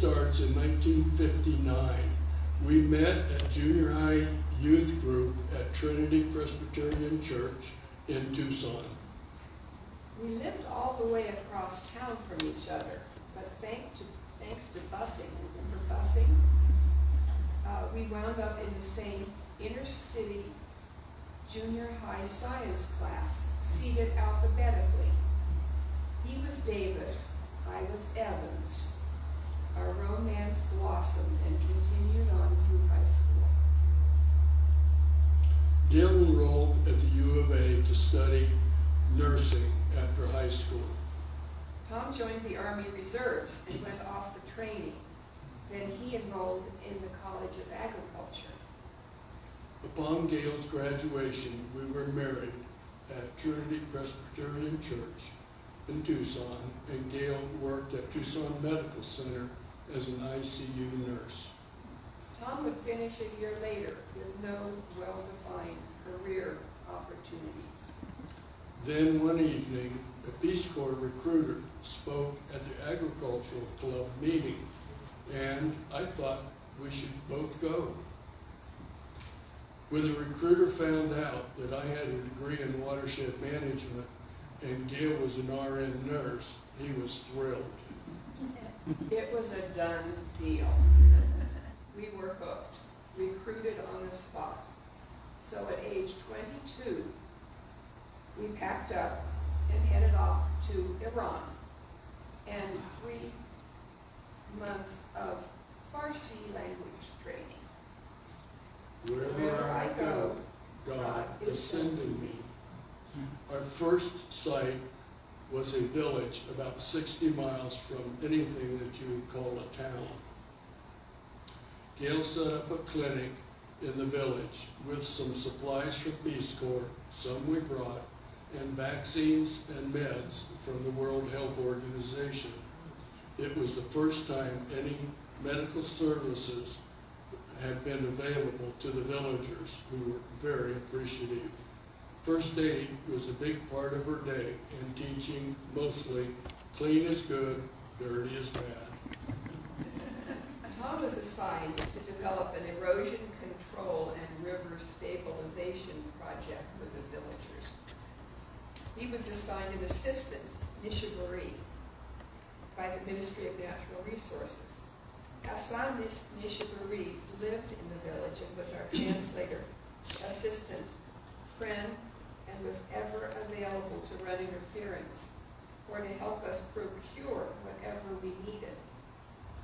starts in 1959. We met at junior high youth group at Trinity Presbyterian Church in Tucson. We lived all the way across town from each other, but thanks to busing, remember busing? We wound up in the same inner city junior high science class, seated alphabetically. He was Davis, I was Evans. Our romance blossomed and continued on through high school. Gail enrolled at the U of A to study nursing after high school. Tom joined the Army Reserves and went off for training. Then he enrolled in the College of Agriculture. Upon Gail's graduation, we were married at Trinity Presbyterian Church in Tucson, and Gail worked at Tucson Medical Center as an ICU nurse. Tom would finish a year later with no well-defined career opportunities. Then one evening, a Peace Corps recruiter spoke at the Agricultural Club meeting, and I thought we should both go. When the recruiter found out that I had a degree in watershed management and Gail was an RN nurse, he was thrilled. It was a done deal. We were hooked, recruited on the spot. So at age 22, we packed up and headed off to Iran. And 3 months of Farsi language training. Wherever I go, God is sending me. Our first site was a village about 60 miles from anything that you would call a town. Gail set up a clinic in the village with some supplies from Peace Corps, some we brought, and vaccines and meds from the World Health Organization. It was the first time any medical services had been available to the villagers, who were very appreciative. First aid was a big part of her day, and teaching mostly clean is good, dirty is bad. Tom was assigned to develop an erosion control and river stabilization project for the villagers. He was assigned an assistant, Nishaburi, by the Ministry of Natural Resources. Hassan Nishaburi lived in the village and was our translator, assistant, friend, and was ever available to run interference or to help us procure whatever we needed.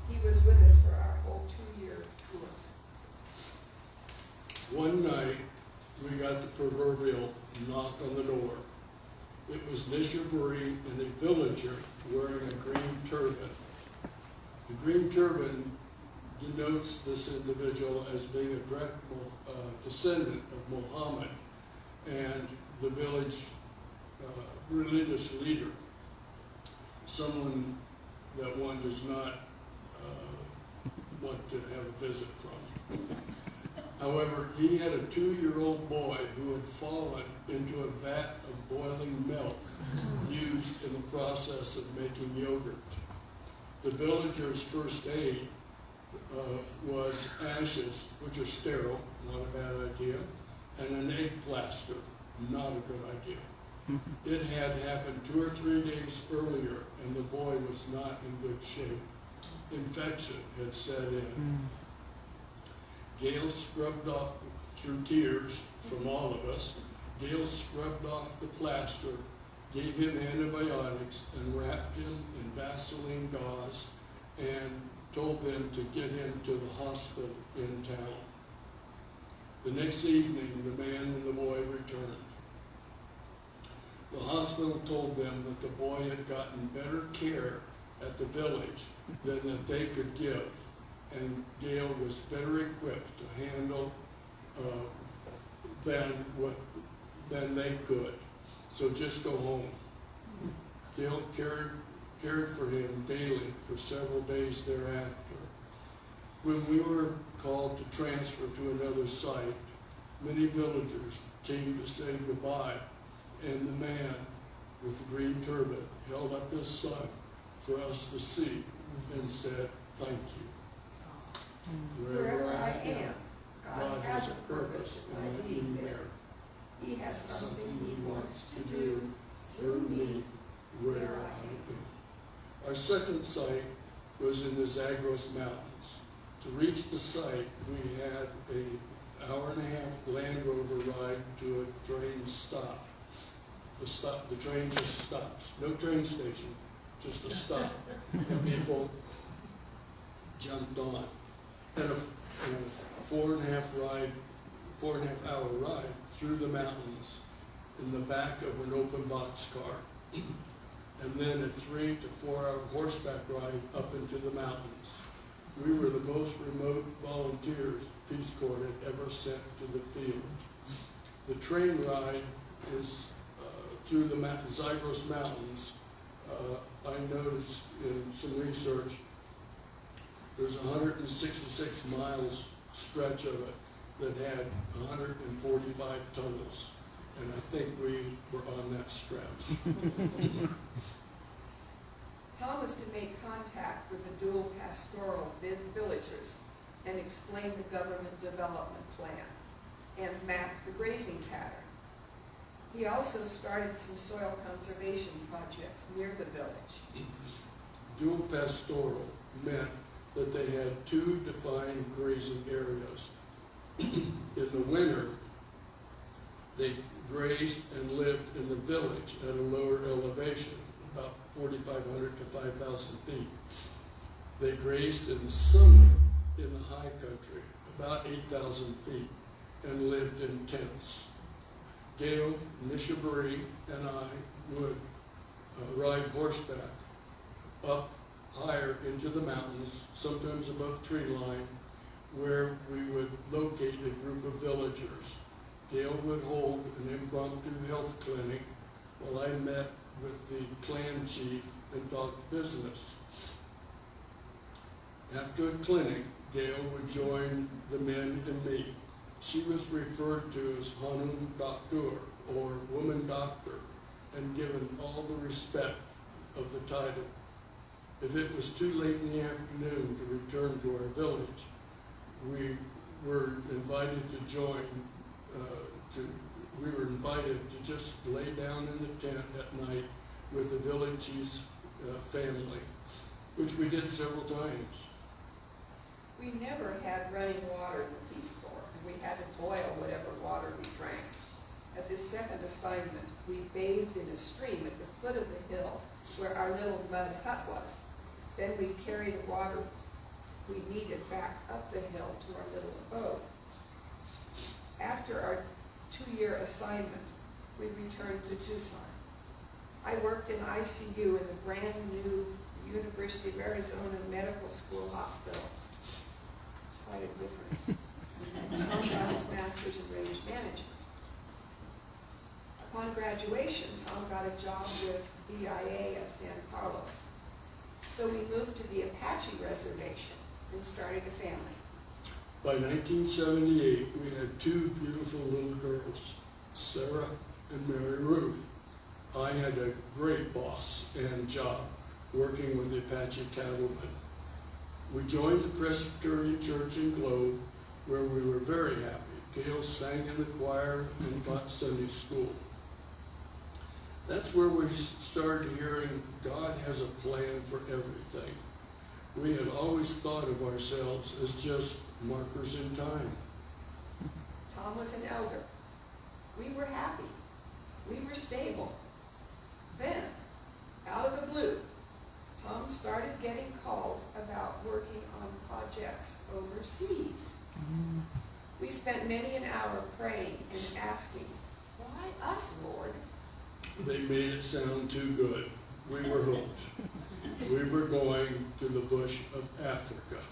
He was with us for our whole 2-year tour. One night, we got the proverbial knock on the door. It was Nishaburi and a villager wearing a green turban. The green turban denotes this individual as being a direct descendant of Muhammad and the village religious leader, someone that one does not want to have a visit from. However, he had a 2-year-old boy who had fallen into a vat of boiling milk used in the process of making yogurt. The villagers' first aid was ashes, which are sterile, not a bad idea, and an egg plaster, not a good idea. It had happened 2 or 3 days earlier, and the boy was not in good shape. Infection had set in. Gail scrubbed off, through tears from all of us, Gail scrubbed off the plaster, gave him antibiotics, and wrapped him in Vaseline gauze, and told them to get him to the hospital in town. The next evening, the man and the boy returned. The hospital told them that the boy had gotten better care at the village than that they could give, and Gail was better equipped to handle than they could. So just go home. Gail cared for him daily for several days thereafter. When we were called to transfer to another site, many villagers came to say goodbye, and the man with the green turban held up his son for us to see and said, thank you. Wherever I am, God has a purpose in my being there. He has something He wants to do through me where I am. Our second site was in the Zagros Mountains. To reach the site, we had an hour and a half Land Rover ride to a train stop. The train just stops. No train station, just a stop. And people jumped on. And a 4.5 hour ride through the mountains in the back of an open box car. And then a 3 to 4 hour horseback ride up into the mountains. We were the most remote volunteers Peace Corps had ever sent to the field. The train ride is through the Zagros Mountains. I noticed in some research, there's 166 miles stretch of it that had 145 tunnels. And I think we were on that stretch. Tom was to make contact with the dual pastoral villagers and explain the government development plan and map the grazing pattern. He also started some soil conservation projects near the village. Dual pastoral meant that they had two defined grazing areas. In the winter, they grazed and lived in the village at a lower elevation, about 4,500 to 5,000 feet. They grazed in the summer in the high country, about 8,000 feet, and lived in tents. Gail, Nishaburi, and I would ride horseback up higher into the mountains, sometimes above tree line, where we would locate a group of villagers. Gail would hold an impromptu health clinic while I met with the clan chief and talked business. After a clinic, Gail would join the men and me. She was referred to as Hanum Doctor, or woman doctor, and given all the respect of the title. If it was too late in the afternoon to return to our village, we were invited to join, we were invited to just lay down in the tent at night with the village's family, which we did several times. We never had running water in the Peace Corps, and we had to boil whatever water we drank. At this second assignment, we bathed in a stream at the foot of the hill where our little mud hut was. Then we carried the water we needed back up the hill to our little abode. After our 2-year assignment, we returned to Tucson. I worked in ICU in the brand new University of Arizona Medical School Hospital. Quite a difference. And Tom got his master's in range management. Upon graduation, Tom got a job with BIA at San Carlos. So we moved to the Apache Reservation and started a family. By 1978, we had 2 beautiful little girls, Sarah and Mary Ruth. I had a great boss and job working with the Apache cattlemen. We joined the Presbyterian Church in Globe, where we were very happy. Gail sang in the choir and taught Sunday school. That's where we started hearing God has a plan for everything. We had always thought of ourselves as just markers in time. Tom was an elder. We were happy. We were stable. Then, out of the blue, Tom started getting calls about working on projects overseas. We spent many an hour praying and asking, why us, Lord? They made it sound too good. We were hooked. We were going to the bush of Africa.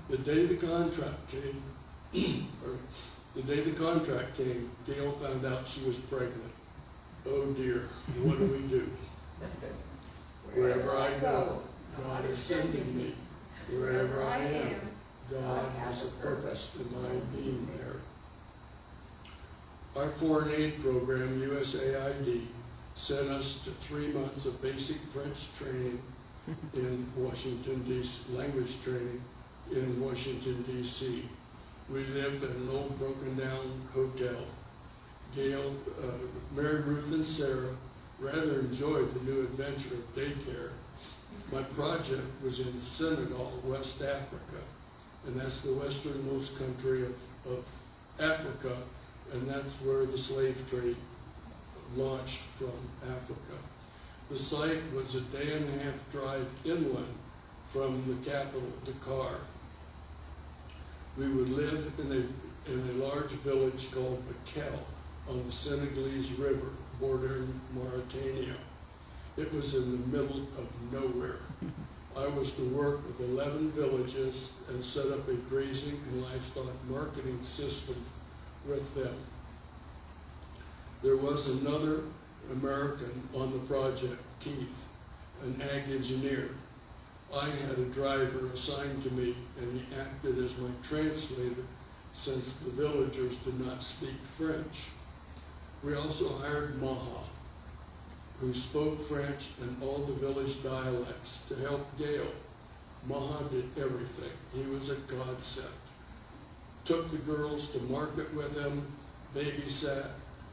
The day the contract came, Gail found out she was pregnant. Oh dear, what do we do? Wherever I go, God is sending me. Wherever I am, God has a purpose in my being there. Our foreign aid program, USAID, sent us to 3 months of basic French training in Washington, D.C., language training in Washington, D.C. We lived in an old broken down hotel. Gail, Mary Ruth and Sarah rather enjoyed the new adventure of daycare. My project was in Senegal, West Africa, and that's the westernmost country of Africa, and that's where the slave trade launched from Africa. The site was a day and a half drive inland from the capital, Dakar. We would live in a large village called Bakel on the Senegalese River, bordering Mauritania. It was in the middle of nowhere. I was to work with 11 villages and set up a grazing and livestock marketing system with them. There was another American on the project, Keith, an ag engineer. I had a driver assigned to me, and he acted as my translator since the villagers did not speak French. We also hired Maha, who spoke French and all the village dialects, to help Gail. Maha did everything. He was a godsend. Took the girls to market with him, babysat.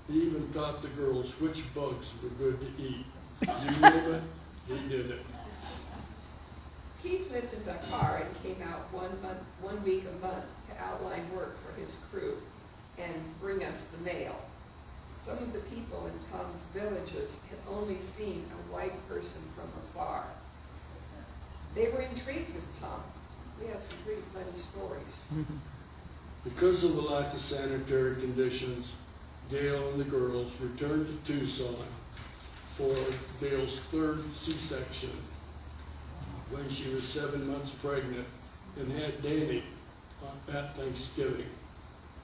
He even taught the girls which bugs were good to eat. You name it, he did it. Keith lived in Dakar and came out 1 week a month to outline work for his crew and bring us the mail. Some of the people in Tom's villages had only seen a white person from afar. They were intrigued with Tom. We have some pretty funny stories. Because of the lack of sanitary conditions, Gail and the girls returned to Tucson for Gail's third C-section when she was 7 months pregnant and had Danny at Thanksgiving.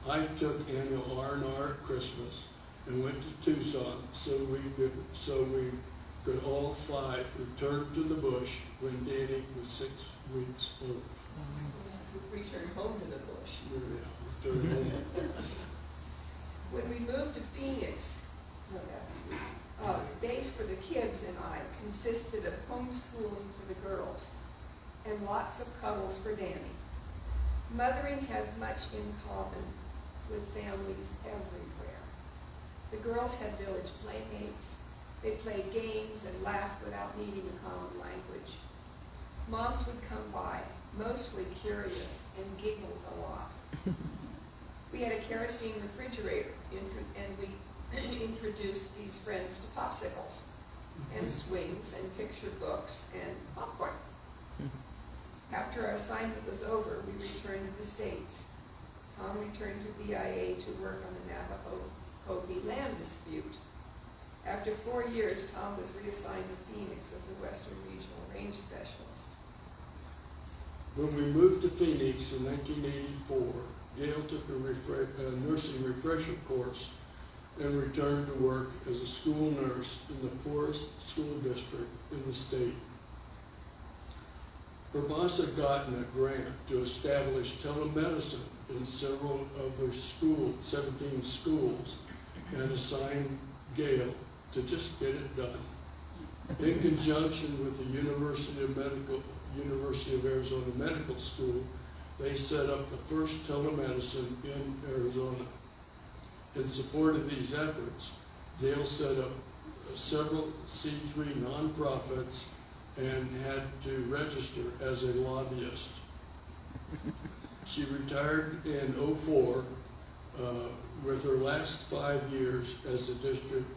I took annual R&R at Christmas and went to Tucson so we could all five return to the bush when Danny was 6 weeks old. Return home to the bush. Yeah, return home. When we moved to Phoenix, days for the kids and I consisted of homeschooling for the girls and lots of cuddles for Danny. Mothering has much in common with families everywhere. The girls had village playmates. They played games and laughed without needing a common language. Moms would come by, mostly curious, and giggled a lot. We had a kerosene refrigerator, and we introduced these friends to popsicles and swings and picture books and popcorn. After our assignment was over, we returned to the States. Tom returned to BIA to work on the Navajo-Hopi land dispute. After 4 years, Tom was reassigned to Phoenix as the Western Regional Range Specialist. When we moved to Phoenix in 1984, Gail took a nursing refresher course and returned to work as a school nurse in the poorest school district in the state. Her boss had gotten a grant to establish telemedicine in several of their 17 schools, and assigned Gail to just get it done. In conjunction with the University of Arizona Medical School, they set up the first telemedicine in Arizona. In support of these efforts, Gail set up several C3 nonprofits and had to register as a lobbyist. She retired in 2004 with her last 5 years as a district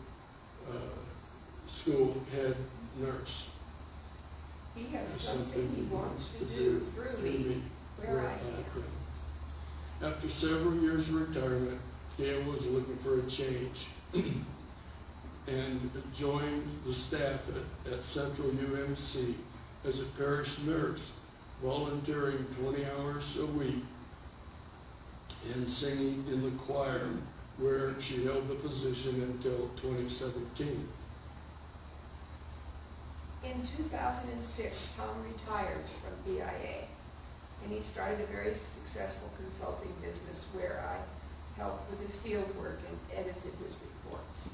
school head nurse. He has something he wants to do through me where I am. After several years of retirement, Gail was looking for a change and joined the staff at Central UMC as a parish nurse, volunteering 20 hours a week and singing in the choir, where she held the position until 2017. In 2006, Tom retired from BIA, and he started a very successful consulting business where I helped with his field work and edited his reports.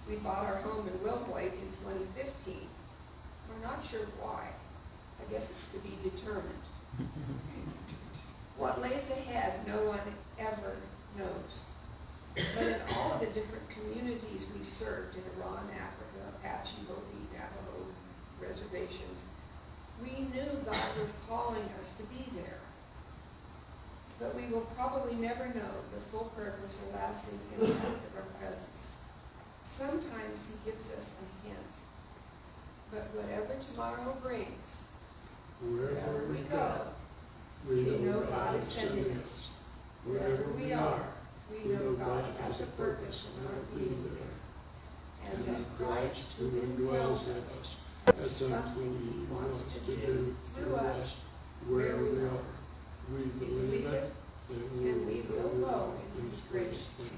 We bought our home in Wilhoit in 2015. We're not sure why. I guess it's to be determined. What lays ahead, no one ever knows. But in all of the different communities we served in Iran, Africa, Apache, Hopi, Navajo reservations, we knew God was calling us to be there. But we will probably never know the full purpose or lasting impact of our presence. Sometimes he gives us a hint. But whatever tomorrow brings, Wherever we go, we know God is sending us. Wherever we are, we know God has a purpose in our being there. and that Christ who indwells in us has something he wants to do through us where we are. We believe it, then we and we will will go go in in his his grace. grace.